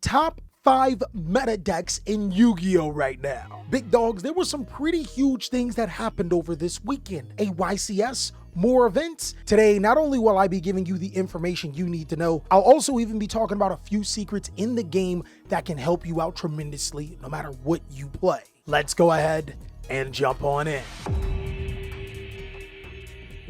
top 5 meta decks in Yu-Gi-Oh right now. Big dogs, there were some pretty huge things that happened over this weekend. A YCS, more events. Today, not only will I be giving you the information you need to know, I'll also even be talking about a few secrets in the game that can help you out tremendously no matter what you play. Let's go ahead and jump on in.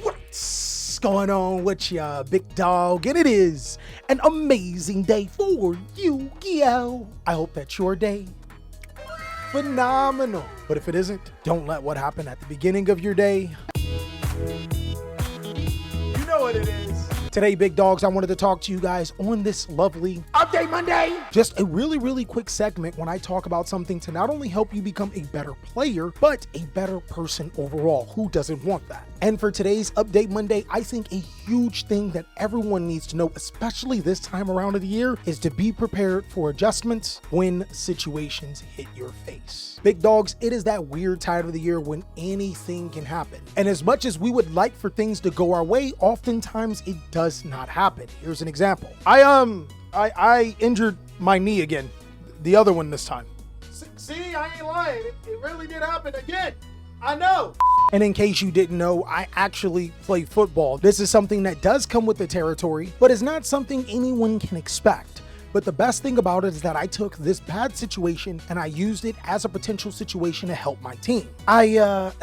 What's going on with ya, big dog? And it is an amazing day for Yu-Gi-Oh! I hope that your day phenomenal. But if it isn't, don't let what happened at the beginning of your day. You know what it is. Today, big dogs, I wanted to talk to you guys on this lovely Update Monday. Just a really quick segment when I talk about something to not only help you become a better player, but a better person overall. Who doesn't want that? And for today's Update Monday, I think a huge thing that everyone needs to know, especially this time around of the year, is to be prepared for adjustments when situations hit your face. Big dogs, it is that weird time of the year when anything can happen. And as much as we would like for things to go our way, oftentimes it does not happen. Here's an example. I injured my knee again. The other one this time. See, I ain't lying. It really did happen again. I know. And in case you didn't know, I actually play football. This is something that does come with the territory, but it's not something anyone can expect. But the best thing about it is that I took this bad situation and I used it as a potential situation to help my team. I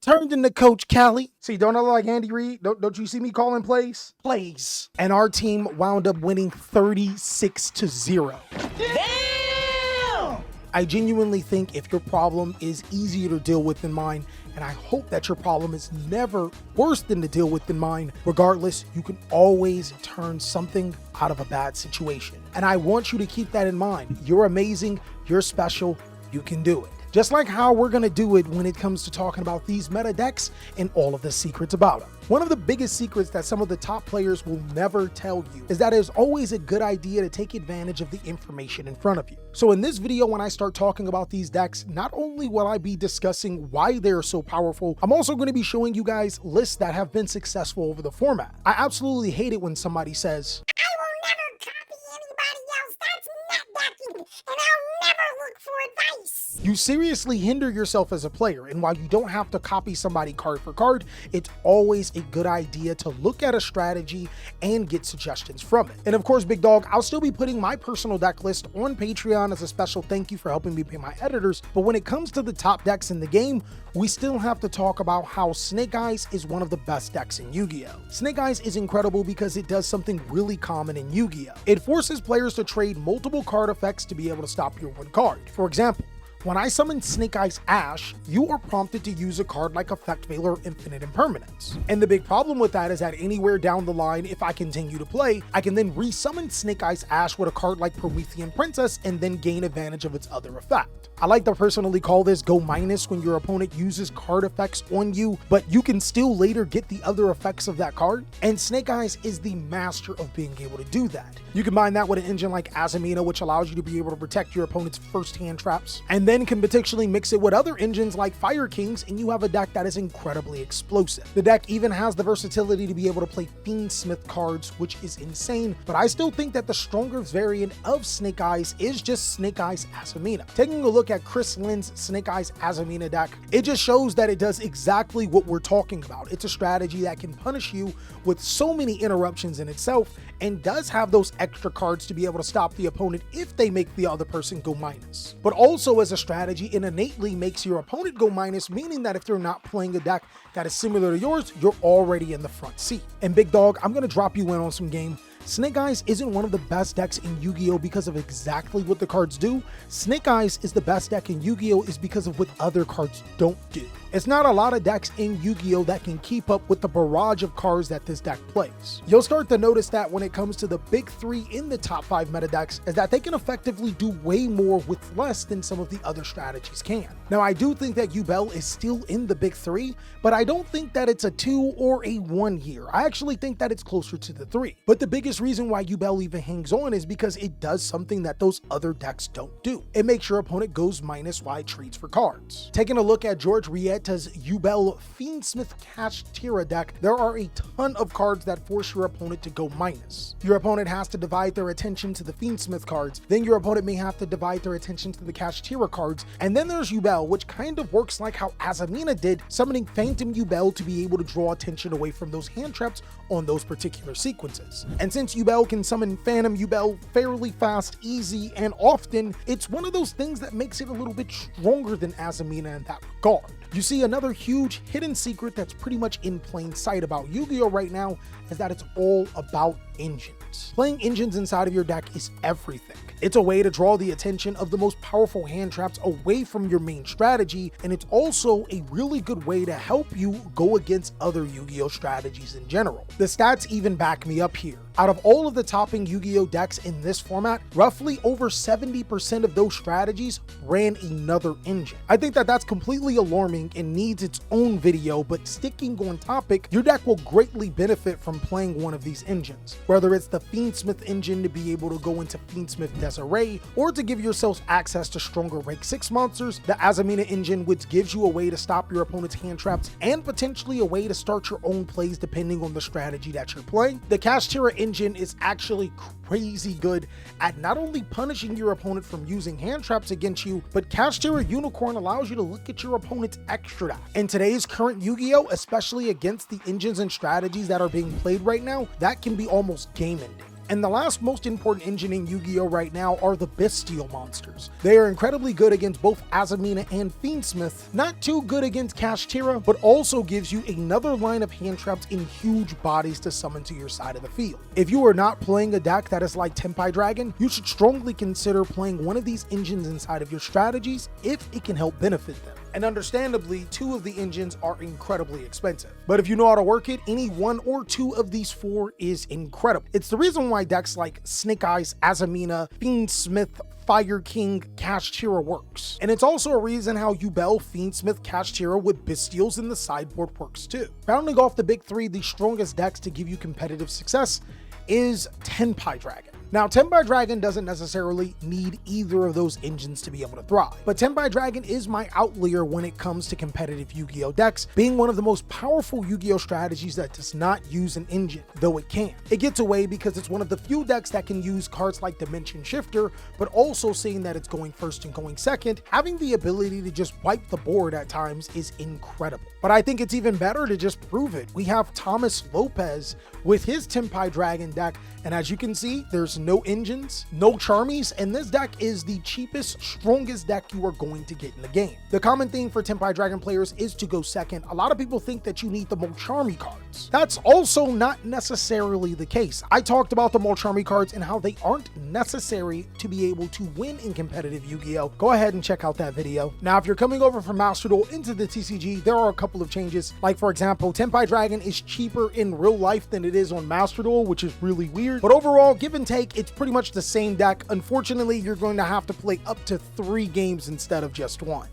turned into Coach Cali. See, don't I look like Andy Reid? Don't you see me calling plays? Plays. And our team wound up winning 36-0. Damn! I genuinely think if your problem is easier to deal with than mine, and I hope that your problem is never worse than to deal with than mine, regardless, you can always turn something out of a bad situation. And I want you to keep that in mind. You're amazing, you're special, you can do it. Just like how we're gonna do it when it comes to talking about these meta decks and all of the secrets about them. One of the biggest secrets that some of the top players will never tell you is that it's always a good idea to take advantage of the information in front of you. So in this video, when I start talking about these decks, not only will I be discussing why they're so powerful, I'm also going to be showing you guys lists that have been successful over the format. I absolutely hate it when somebody says, "I will never copy anybody else, that's not decking, and I'll never look for advice." You seriously hinder yourself as a player, and while you don't have to copy somebody card for card, it's always a good idea to look at a strategy and get suggestions from it. And of course, big dog, I'll still be putting my personal deck list on Patreon as a special thank you for helping me pay my editors, but when it comes to the top decks in the game, we still have to talk about how Snake Eyes is one of the best decks in Yu-Gi-Oh! Snake Eyes is incredible because it does something really common in Yu-Gi-Oh! It forces players to trade multiple card effects to be able to stop your one card. For example, when I summon Snake Eyes Ash, you are prompted to use a card like Effect Veil or Infinite Impermanence. And the big problem with that is that anywhere down the line, if I continue to play, I can then resummon Snake Eyes Ash with a card like Promethean Princess and then gain advantage of its other effect. I like to personally call this go minus when your opponent uses card effects on you, but you can still later get the other effects of that card. And Snake Eyes is the master of being able to do that. You combine that with an engine like Azumina, which allows you to be able to protect your opponent's first hand traps, and then can potentially mix it with other engines like Fire Kings, and you have a deck that is incredibly explosive. The deck even has the versatility to be able to play Fiendsmith cards, which is insane, but I still think that the stronger variant of Snake Eyes is just Snake Eyes Azumina. Taking a look at Chris Lynn's Snake Eyes Azumina deck, it just shows that it does exactly what we're talking about. It's a strategy that can punish you with so many interruptions in itself, and does have those extra cards to be able to stop the opponent if they make the other person go minus. But also as a strategy, it innately makes your opponent go minus, meaning that if they're not playing a deck that is similar to yours, you're already in the front seat. And big dog, I'm gonna drop you in on some game. Snake Eyes isn't one of the best decks in Yu-Gi-Oh! Because of exactly what the cards do. Snake Eyes is the best deck in Yu-Gi-Oh! Is because of what other cards don't do. It's not a lot of decks in Yu-Gi-Oh! That can keep up with the barrage of cards that this deck plays. You'll start to notice that when it comes to the big three in the top 5 meta decks, is that they can effectively do way more with less than some of the other strategies can. Now, I do think that Yubel is still in the big 3, but I don't think that it's a 2 or a 1 here. I actually think that it's closer to the 3. But the biggest biggest reason why Yubel even hangs on is because it does something that those other decks don't do. It makes your opponent goes minus while it treats for cards. Taking a look at George Rietta's Yubel Fiendsmith Kashtira deck, there are a ton of cards that force your opponent to go minus. Your opponent has to divide their attention to the Fiendsmith cards, then your opponent may have to divide their attention to the Kashtira cards, and then there's Yubel, which kind of works like how Azamina did, summoning Phantom Yubel to be able to draw attention away from those hand traps on those particular sequences. And since Yubel can summon Phantom Yubel fairly fast, easy, and often, it's one of those things that makes it a little bit stronger than Azamina in that regard. You see, another huge hidden secret that's pretty much in plain sight about Yu-Gi-Oh right now is that it's all about engines. Playing engines inside of your deck is everything. It's a way to draw the attention of the most powerful hand traps away from your main strategy, and it's also a really good way to help you go against other Yu-Gi-Oh strategies in general. The stats even back me up here. Out of all of the topping Yu-Gi-Oh decks in this format, roughly over 70% of those strategies ran another engine. I think that that's completely alarming and needs its own video, but sticking on topic, your deck will greatly benefit from playing one of these engines. Whether it's the Fiendsmith engine to be able to go into Fiendsmith Desiree, or to give yourselves access to stronger rank 6 monsters, the Azamina engine, which gives you a way to stop your opponent's hand traps and potentially a way to start your own plays depending on the strategy that you're playing. The Kashtira engine is actually crazy good at not only punishing your opponent from using hand traps against you, but Kashtira Unicorn allows you to look at your opponent's extra die. In today's current Yu-Gi-Oh, especially against the engines and strategies that are being played right now, that can be almost game ending. And the last most important engine in Yu-Gi-Oh right now are the Bestial monsters. They are incredibly good against both Azamina and Fiendsmith, not too good against Kashtira, but also gives you another line of hand traps in huge bodies to summon to your side of the field. If you are not playing a deck that is like Tenpai Dragon, you should strongly consider playing one of these engines inside of your strategies if it can help benefit them. And understandably, 2 of the engines are incredibly expensive. But if you know how to work it, any 1 or 2 of these 4 is incredible. It's the reason why decks like Snake Eyes, Azamina, Fiendsmith, Fire King, Kashtira works. And it's also a reason how Yubel, Fiendsmith, Kashtira with Bestials in the sideboard works too. Rounding off the big 3, the strongest decks to give you competitive success is Tenpai Dragon. Now, Tenpai Dragon doesn't necessarily need either of those engines to be able to thrive, but Tenpai Dragon is my outlier when it comes to competitive Yu-Gi-Oh decks, being one of the most powerful Yu-Gi-Oh strategies that does not use an engine, though it can. It gets away because it's one of the few decks that can use cards like Dimension Shifter, but also seeing that it's going first and going second, having the ability to just wipe the board at times is incredible. But I think it's even better to just prove it. We have Thomas Lopez with his Tenpai Dragon deck, and as you can see, there's no engines, no charmies, and this deck is the cheapest, strongest deck you are going to get in the game. The common thing for Tenpai Dragon players is to go second. A lot of people think that you need the Molcharmy cards. That's also not necessarily the case. I talked about the Molcharmy cards and how they aren't necessary to be able to win in competitive Yu-Gi-Oh. Go ahead and check out that video. Now, if you're coming over from Master Duel into the TCG, there are a couple of changes. Like, for example, Tenpai Dragon is cheaper in real life than it is on Master Duel, which is really weird. But overall, give and take, it's pretty much the same deck. Unfortunately, you're going to have to play up to 3 games instead of just 1.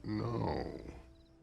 No.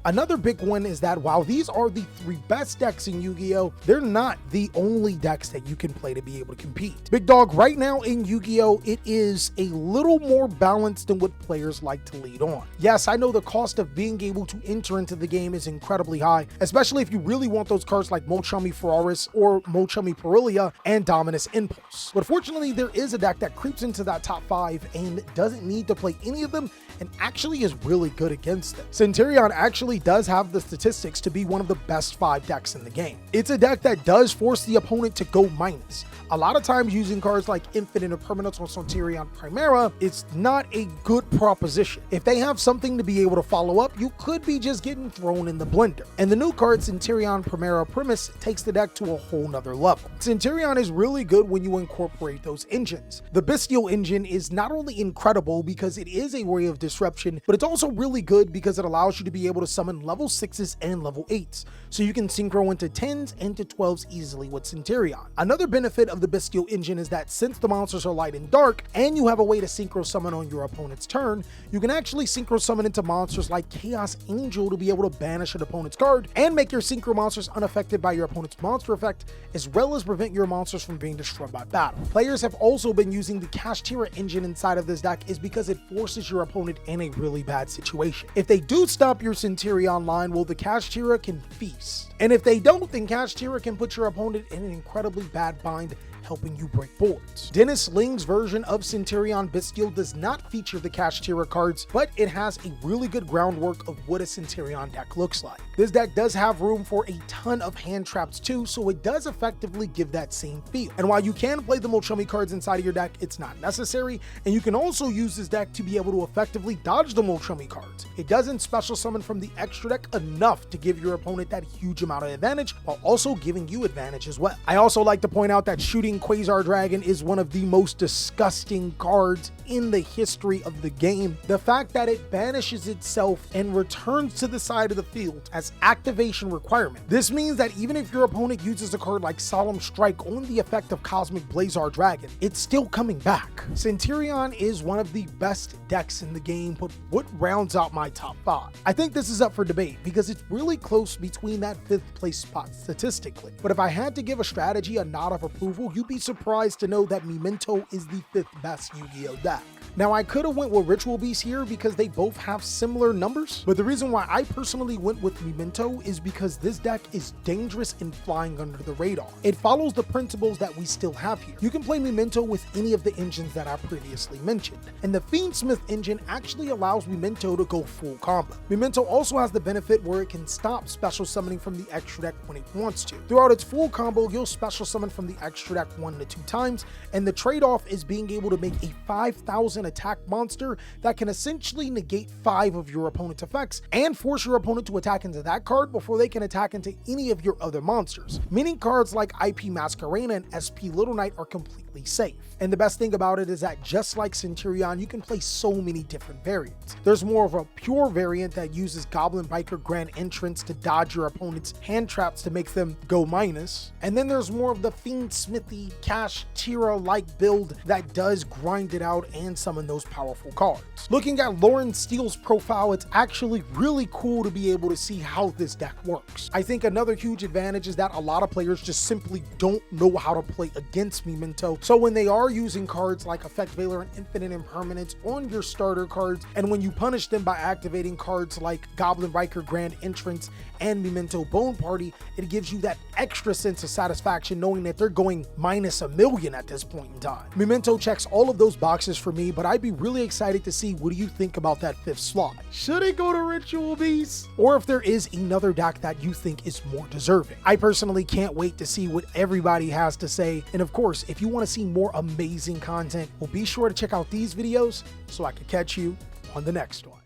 Another big one is that while these are the 3 best decks in Yu-Gi-Oh, they're not the only decks that you can play to be able to compete. Big dog, right now in Yu-Gi-Oh, it is a little more balanced than what players like to lead on. Yes, I know the cost of being able to enter into the game is incredibly high, especially if you really want those cards like Molcharmy Ferraris or Molcharmy Perilia and Dominus Impulse. But fortunately, there is a deck that creeps into that top 5 and doesn't need to play any of them and actually is really good against them. Centurion actually does have the statistics to be one of the best 5 decks in the game. It's a deck that does force the opponent to go minus. A lot of times using cards like Infinite Impermanence or Centurion Primera, it's not a good proposition. If they have something to be able to follow up, you could be just getting thrown in the blender. And the new card Centurion Primera Primus takes the deck to a whole nother level. Centurion is really good when you incorporate those engines. The Bestial engine is not only incredible because it is a way of disruption, but it's also really good because it allows you to be able to summon level 6s and level 8s, so you can synchro into 10s and to 12s easily with Centurion. Another benefit of the Bestial engine is that since the monsters are light and dark, and you have a way to synchro summon on your opponent's turn, you can actually synchro summon into monsters like Chaos Angel to be able to banish an opponent's card and make your synchro monsters unaffected by your opponent's monster effect, as well as prevent your monsters from being destroyed by battle. Players have also been using the Kashtira engine inside of this deck is because it forces your opponent in a really bad situation. If they do stop your Centurion line, well, the Kashtira can feast. And if they don't, then Kashtira can put your opponent in an incredibly bad bind, helping you break boards. Dennis Ling's version of Centurion Bestial does not feature the Kashtira cards, but it has a really good groundwork of what a Centurion deck looks like. This deck does have room for a ton of hand traps too, so it does effectively give that same feel. And while you can play the Molchumi cards inside of your deck, it's not necessary, and you can also use this deck to be able to effectively dodge the Molchumi cards. It doesn't special summon from the extra deck enough to give your opponent that huge amount of advantage, while also giving you advantage as well. I also like to point out that shooting Quasar Dragon is one of the most disgusting cards in the history of the game. The fact that it banishes itself and returns to the side of the field as activation requirement. This means that even if your opponent uses a card like Solemn Strike on the effect of Cosmic Blazar Dragon, it's still coming back. Centurion is one of the best decks in the game, but what rounds out my top 5? I think this is up for debate because it's really close between that 5th place spot statistically. But if I had to give a strategy a nod of approval, you'd be surprised to know that Memento is the 5th best Yu-Gi-Oh deck. Now, I could have went with Ritual Beast here because they both have similar numbers, but the reason why I personally went with Memento is because this deck is dangerous and flying under the radar. It follows the principles that we still have here. You can play Memento with any of the engines that I previously mentioned, and the Fiendsmith engine actually allows Memento to go full combo. Memento also has the benefit where it can stop special summoning from the extra deck when it wants to. Throughout its full combo, you'll special summon from the extra deck 1 to 2 times, and the trade-off is being able to make a 5,000 attack monster that can essentially negate 5 of your opponent's effects and force your opponent to attack into that card before they can attack into any of your other monsters, meaning cards like IP Masquerena and SP Little Knight are completely safe. And the best thing about it is that just like Centurion, you can play so many different variants. There's more of a pure variant that uses Goblin Biker Grand Entrance to dodge your opponent's hand traps to make them go minus, and then there's more of the Fiendsmithy Kashtira-like build that does grind it out and summon those powerful cards. Looking at Lauren Steele's profile, it's actually really cool to be able to see how this deck works. I think another huge advantage is that a lot of players just simply don't know how to play against Memento, so when they are using cards like Effect Veiler and Infinite Impermanence on your starter cards, and when you punish them by activating cards like Goblin Biker Grand Entrance and Memento Bone Party, it gives you that extra sense of satisfaction knowing that they're going minus -1,000,000 at this point in time. Memento checks all of those boxes for me, but I'd be really excited to see what do you think about that 5th slot. Should it go to Ritual Beast? Or if there is another deck that you think is more deserving. I personally can't wait to see what everybody has to say, and of course, if you want to see more amazing content, well, be sure to check out these videos so I can catch you on the next one.